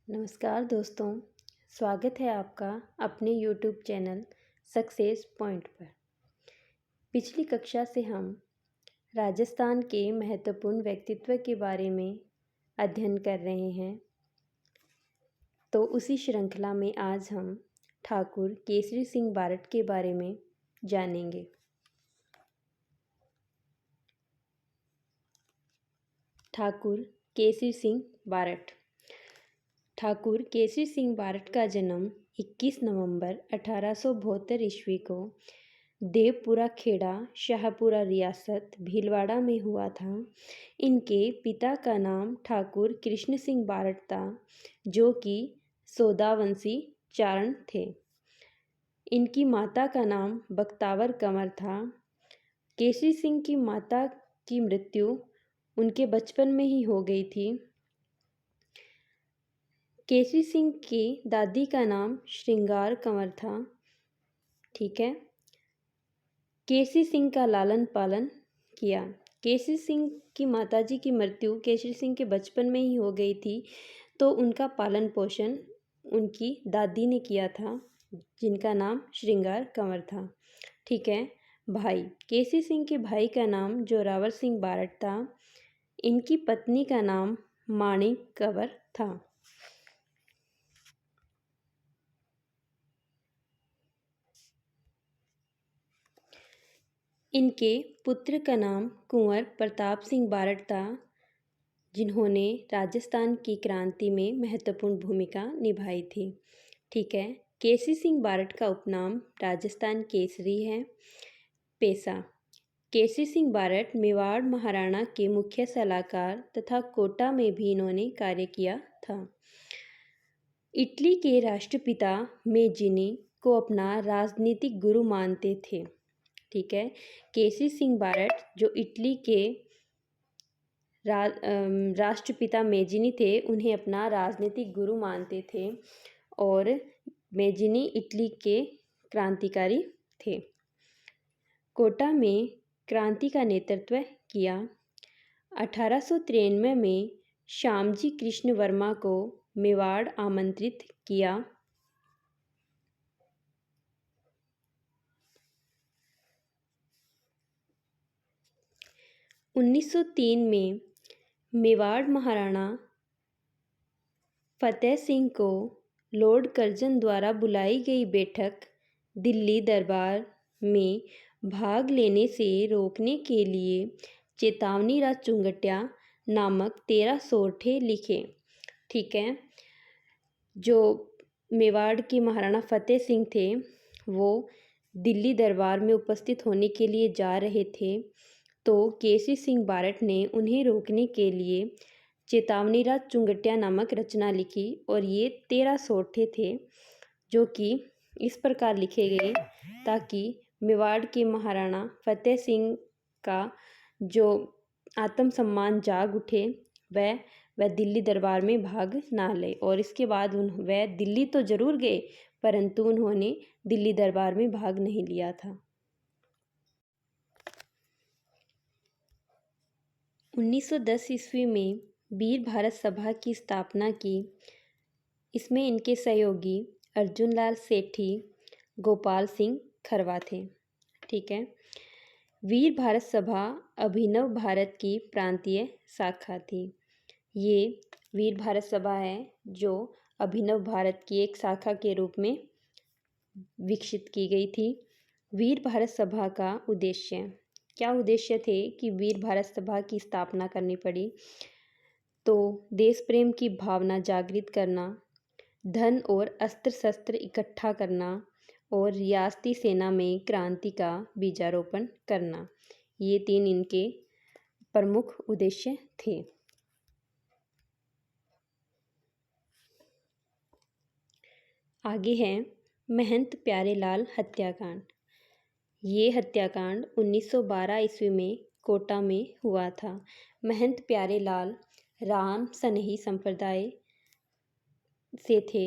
नमस्कार दोस्तों, स्वागत है आपका अपने YouTube चैनल सक्सेस पॉइंट पर। पिछली कक्षा से हम राजस्थान के महत्वपूर्ण व्यक्तित्व के बारे में अध्ययन कर रहे हैं। तो उसी श्रृंखला में आज हम ठाकुर केसरी सिंह बारट के बारे में जानेंगे। ठाकुर केसरी सिंह बारट। ठाकुर केसरी सिंह बारट का जन्म 21 नवंबर 1872 ईस्वी को देवपुरा खेड़ा शाहपुरा रियासत भीलवाड़ा में हुआ था। इनके पिता का नाम ठाकुर कृष्ण सिंह बारट था, जो कि सौदावंशी चारण थे। इनकी माता का नाम बख्तावर कंवर था। केसरी सिंह की माता की मृत्यु उनके बचपन में ही हो गई थी। केसरी सिंह की दादी का नाम श्रृंगार कंवर था। ठीक है। केसरी सिंह का लालन पालन किया। केसरी सिंह की माताजी की मृत्यु केसरी सिंह के बचपन में ही हो गई थी, तो उनका पालन पोषण उनकी दादी ने किया था, जिनका नाम श्रृंगार कंवर था। ठीक है। भाई केसरी सिंह के भाई का नाम जोरावर सिंह बारट था। इनकी पत्नी का नाम माणिक कंवर था। इनके पुत्र का नाम कुंवर प्रताप सिंह बारट था, जिन्होंने राजस्थान की क्रांति में महत्वपूर्ण भूमिका निभाई थी। ठीक है। केसरी सिंह बारट का उपनाम राजस्थान केसरी है। पेशा केसरी सिंह बारट मेवाड़ महाराणा के मुख्य सलाहकार तथा कोटा में भी इन्होंने कार्य किया था। इटली के राष्ट्रपिता मेजिनी को अपना राजनीतिक गुरु मानते थे। ठीक है। केसरी सिंह बारट जो इटली के राष्ट्रपिता मेजिनी थे, उन्हें अपना राजनीतिक गुरु मानते थे और मेजिनी इटली के क्रांतिकारी थे। कोटा में क्रांति का नेतृत्व किया। 1893 में श्यामजी कृष्ण वर्मा को मेवाड़ आमंत्रित किया। 1903 में मेवाड़ महाराणा फतेह सिंह को लॉर्ड कर्जन द्वारा बुलाई गई बैठक दिल्ली दरबार में भाग लेने से रोकने के लिए चेतावनी राज चुंगटिया नामक 13 सोरठे लिखे। ठीक है। जो मेवाड़ के महाराणा फतेह सिंह थे, वो दिल्ली दरबार में उपस्थित होने के लिए जा रहे थे, तो केसरी सिंह बारट ने उन्हें रोकने के लिए चेतावनी राज चुंगटिया नामक रचना लिखी और ये 13 सोरठे थे, जो कि इस प्रकार लिखे गए ताकि मेवाड़ के महाराणा फतेह सिंह का जो आत्मसम्मान जाग उठे, वह दिल्ली दरबार में भाग ना ले। और इसके बाद वह दिल्ली तो जरूर गए, परंतु उन्होंने दिल्ली दरबार में भाग नहीं लिया था। 1910 ईस्वी में वीर भारत सभा की स्थापना की। इसमें इनके सहयोगी अर्जुन लाल सेठी, गोपाल सिंह खरवा थे। ठीक है। वीर भारत सभा अभिनव भारत की प्रांतीय शाखा थी। ये वीर भारत सभा है जो अभिनव भारत की एक शाखा के रूप में विकसित की गई थी। वीर भारत सभा का उद्देश्य क्या उद्देश्य थे कि वीर भारत सभा की स्थापना करनी पड़ी? तो देश प्रेम की भावना जागृत करना, धन और अस्त्र शस्त्र इकट्ठा करना और रियासती सेना में क्रांति का बीजारोपण करना, ये 3 इनके प्रमुख उद्देश्य थे। आगे है महंत प्यारेलाल हत्याकांड। ये हत्याकांड 1912 ईस्वी में कोटा में हुआ था। महंत प्यारेलाल राम सनही संप्रदाय से थे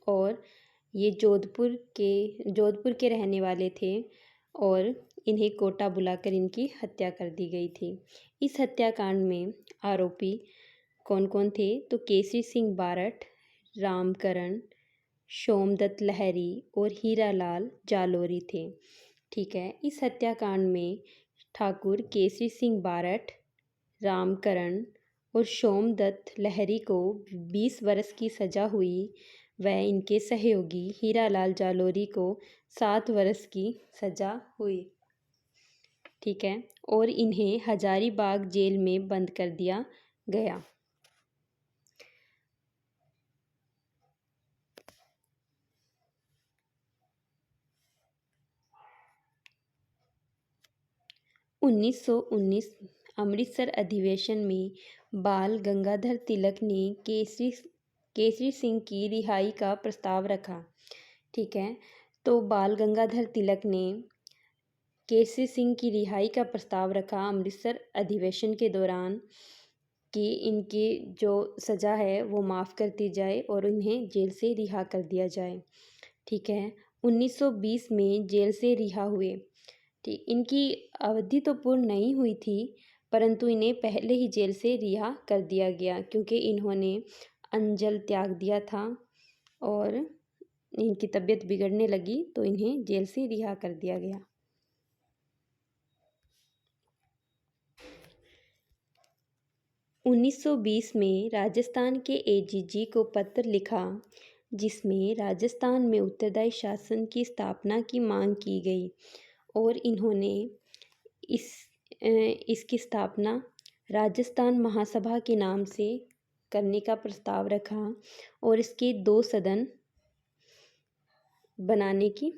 और ये जोधपुर के रहने वाले थे और इन्हें कोटा बुलाकर इनकी हत्या कर दी गई थी। इस हत्याकांड में आरोपी कौन कौन थे? तो केसरी सिंह बारट, रामकरण, सोमदत्त लहरी और हीरालाल जालोरी थे। ठीक है, इस हत्याकांड में ठाकुर केसरी सिंह बारठ, रामकरण और सोमदत्त लहरी को 20 वर्ष की सज़ा हुई व इनके सहयोगी हीरालाल जालोरी को 7 वर्ष की सज़ा हुई। ठीक है, और इन्हें हजारीबाग जेल में बंद कर दिया गया। उन्नीस सौ 19 अमृतसर अधिवेशन में बाल गंगाधर तिलक ने केसरी सिंह की रिहाई का प्रस्ताव रखा। ठीक है, तो बाल गंगाधर तिलक ने केसरी सिंह की रिहाई का प्रस्ताव रखा अमृतसर अधिवेशन के दौरान कि इनकी जो सज़ा है वो माफ़ कर दी जाए और इन्हें जेल से रिहा कर दिया जाए। ठीक है, 1920 में जेल से रिहा हुए। ठीक, इनकी अवधि तो पूर्ण नहीं हुई थी, परंतु इन्हें पहले ही जेल से रिहा कर दिया गया क्योंकि इन्होंने अंजल त्याग दिया था और इनकी तबीयत बिगड़ने लगी तो इन्हें जेल से रिहा कर दिया गया। उन्नीस सौ 20 में राजस्थान के एजीजी को पत्र लिखा जिसमें राजस्थान में उत्तरदायी शासन की स्थापना की मांग की गई और इन्होंने इसकी स्थापना राजस्थान महासभा के नाम से करने का प्रस्ताव रखा और इसके 2 सदन बनाने की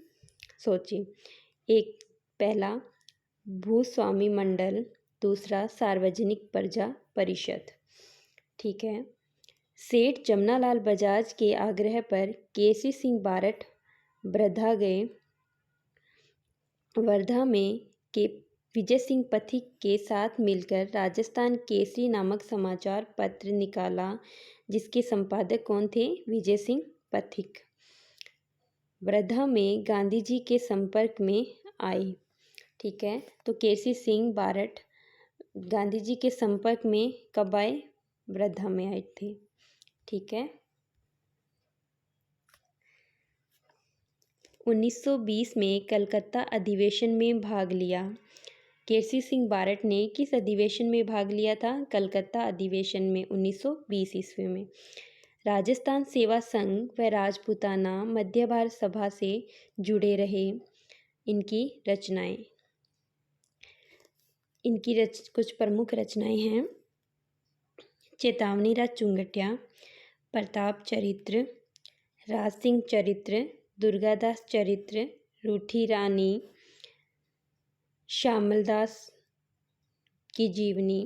सोची। एक पहला भूस्वामी मंडल, दूसरा सार्वजनिक प्रजा परिषद। ठीक है, सेठ जमनालाल बजाज के आग्रह पर केसरी सिंह बारठ वर्धा में के विजय सिंह पथिक के साथ मिलकर राजस्थान केसरी नामक समाचार पत्र निकाला जिसके संपादक कौन थे? विजय सिंह पथिक। वर्धा में गांधी जी के संपर्क में आए। ठीक है, तो केसरी सिंह बारठ गांधी जी के संपर्क में कब आए? वर्धा में आए थे। ठीक है, 1920 में कलकत्ता अधिवेशन में भाग लिया। केसरी सिंह बारठ ने किस अधिवेशन में भाग लिया था? कलकत्ता अधिवेशन में 1920 ईस्वी में। राजस्थान सेवा संघ व राजपूताना मध्य भारत सभा से जुड़े रहे। इनकी रचनाएं कुछ प्रमुख रचनाएं हैं। चेतावनी राज चुंगटिया, प्रताप चरित्र, राज सिंह चरित्र, दुर्गादास चरित्र, रूठी रानी, श्यामलदास की जीवनी,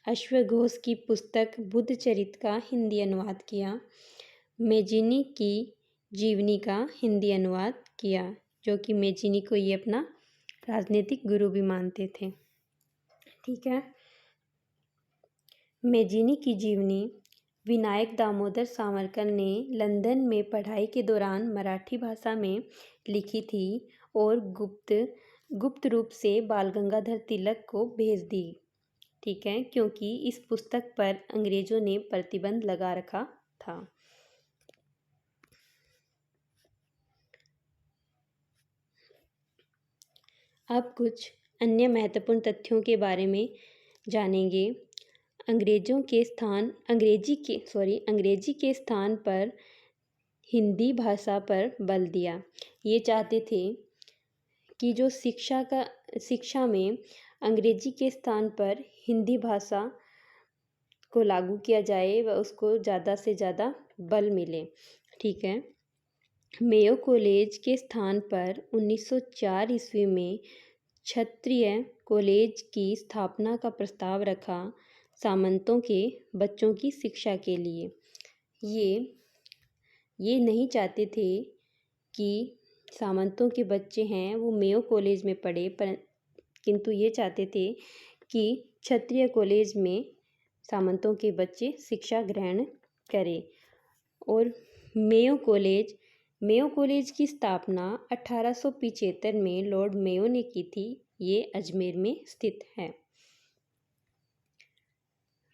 अश्वघोष की पुस्तक बुद्ध चरित्र का हिंदी अनुवाद किया, मेजिनी की जीवनी का हिंदी अनुवाद किया, जो कि मेजिनी को ये अपना राजनीतिक गुरु भी मानते थे। ठीक है, मेजिनी की जीवनी विनायक दामोदर सावरकर ने लंदन में पढ़ाई के दौरान मराठी भाषा में लिखी थी और गुप्त रूप से बाल गंगाधर तिलक को भेज दी। ठीक है, क्योंकि इस पुस्तक पर अंग्रेजों ने प्रतिबंध लगा रखा था। अब कुछ अन्य महत्वपूर्ण तथ्यों के बारे में जानेंगे। अंग्रेजी के स्थान पर हिंदी भाषा पर बल दिया। ये चाहते थे कि जो शिक्षा में अंग्रेजी के स्थान पर हिंदी भाषा को लागू किया जाए व उसको ज़्यादा से ज़्यादा बल मिले। ठीक है, मेयो कॉलेज के स्थान पर 1904 ईस्वी में क्षत्रिय कॉलेज की स्थापना का प्रस्ताव रखा सामंतों के बच्चों की शिक्षा के लिए। ये नहीं चाहते थे कि सामंतों के बच्चे हैं वो मेयो कॉलेज में पढ़े, किंतु ये चाहते थे कि क्षत्रिय कॉलेज में सामंतों के बच्चे शिक्षा ग्रहण करें। और मेयो कॉलेज की स्थापना 1875 में लॉर्ड मेयो ने की थी। ये अजमेर में स्थित है।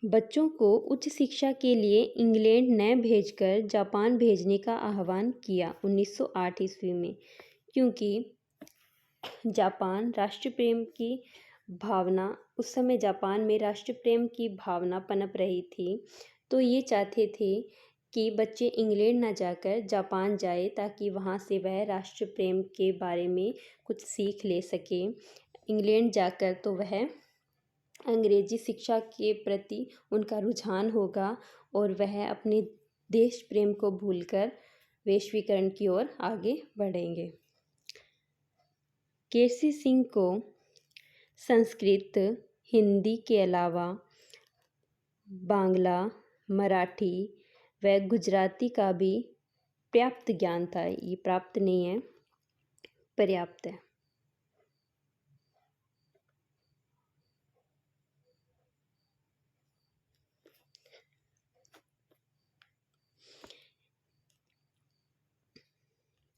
बच्चों को उच्च शिक्षा के लिए इंग्लैंड न भेजकर जापान भेजने का आह्वान किया 1908 ईस्वी में, क्योंकि जापान राष्ट्र प्रेम की भावना, उस समय जापान में राष्ट्र प्रेम की भावना पनप रही थी। तो ये चाहते थे कि बच्चे इंग्लैंड ना जाकर जापान जाए, ताकि वहाँ से वह राष्ट्र प्रेम के बारे में कुछ सीख ले सके। इंग्लैंड जाकर तो वह अंग्रेजी शिक्षा के प्रति उनका रुझान होगा और वह अपने देश प्रेम को भूलकर वैश्वीकरण की ओर आगे बढ़ेंगे। केसी सिंह को संस्कृत, हिंदी के अलावा बांग्ला, मराठी व गुजराती का भी पर्याप्त ज्ञान था। ये प्राप्त नहीं है, पर्याप्त है।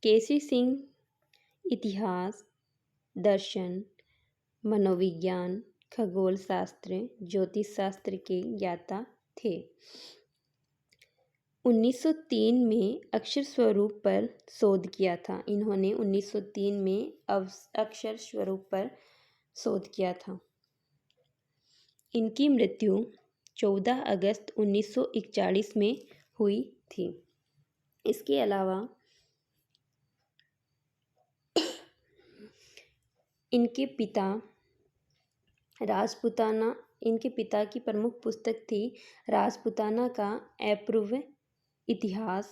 केसी सिंह इतिहास, दर्शन, मनोविज्ञान, खगोल शास्त्र, ज्योतिष शास्त्र के ज्ञाता थे। 1903 में अक्षर स्वरूप पर शोध किया था इन्होंने। 1903 में अक्षर स्वरूप पर शोध किया था। इनकी मृत्यु 14 अगस्त 1941 में हुई थी। इसके अलावा इनके पिता राजपूताना, इनके पिता की प्रमुख पुस्तक थी राजपूताना का अपूर्व इतिहास,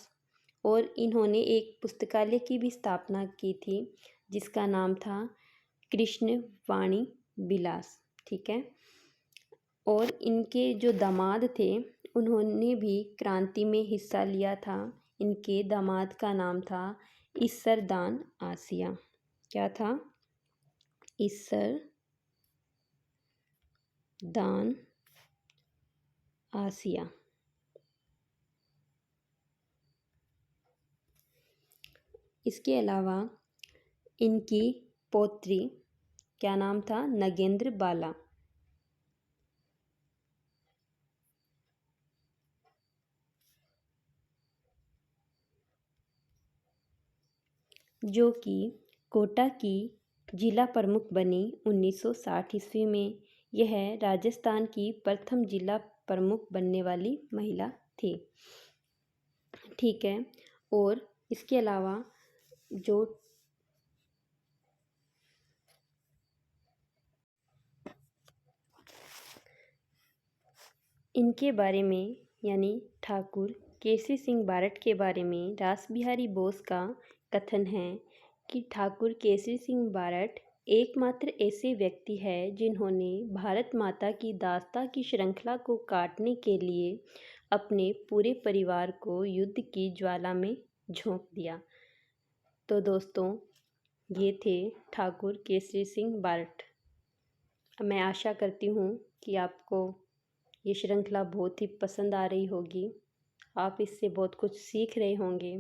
और इन्होंने एक पुस्तकालय की भी स्थापना की थी जिसका नाम था कृष्ण वाणी विलास। ठीक है। और इनके जो दामाद थे उन्होंने भी क्रांति में हिस्सा लिया था। इनके दामाद का नाम था ईसरदान आसिया। क्या था? ईसरदान आसिया। इसके अलावा इनकी पौत्री, क्या नाम था? नगेंद्र बाला। जो कि कोटा की जिला प्रमुख बनी 1960 ईस्वी में। यह राजस्थान की प्रथम जिला प्रमुख बनने वाली महिला थी। ठीक है। और इसके अलावा जो इनके बारे में, यानी ठाकुर केसी सिंह बारट के बारे में रासबिहारी बोस का कथन है कि ठाकुर केसी सिंह बारट एकमात्र ऐसे व्यक्ति है जिन्होंने भारत माता की दास्ता की श्रृंखला को काटने के लिए अपने पूरे परिवार को युद्ध की ज्वाला में झोंक दिया। तो दोस्तों, ये थे ठाकुर केसरी सिंह बारट। मैं आशा करती हूँ कि आपको ये श्रृंखला बहुत ही पसंद आ रही होगी, आप इससे बहुत कुछ सीख रहे होंगे।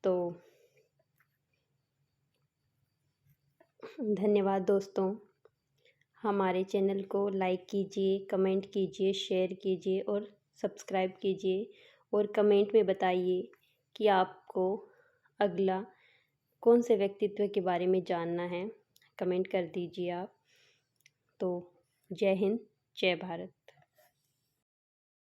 तो धन्यवाद दोस्तों। हमारे चैनल को लाइक कीजिए, कमेंट कीजिए, शेयर कीजिए और सब्सक्राइब कीजिए। और कमेंट में बताइए कि आपको अगला कौन से व्यक्तित्व के बारे में जानना है। कमेंट कर दीजिए आप। तो जय हिंद, जय भारत।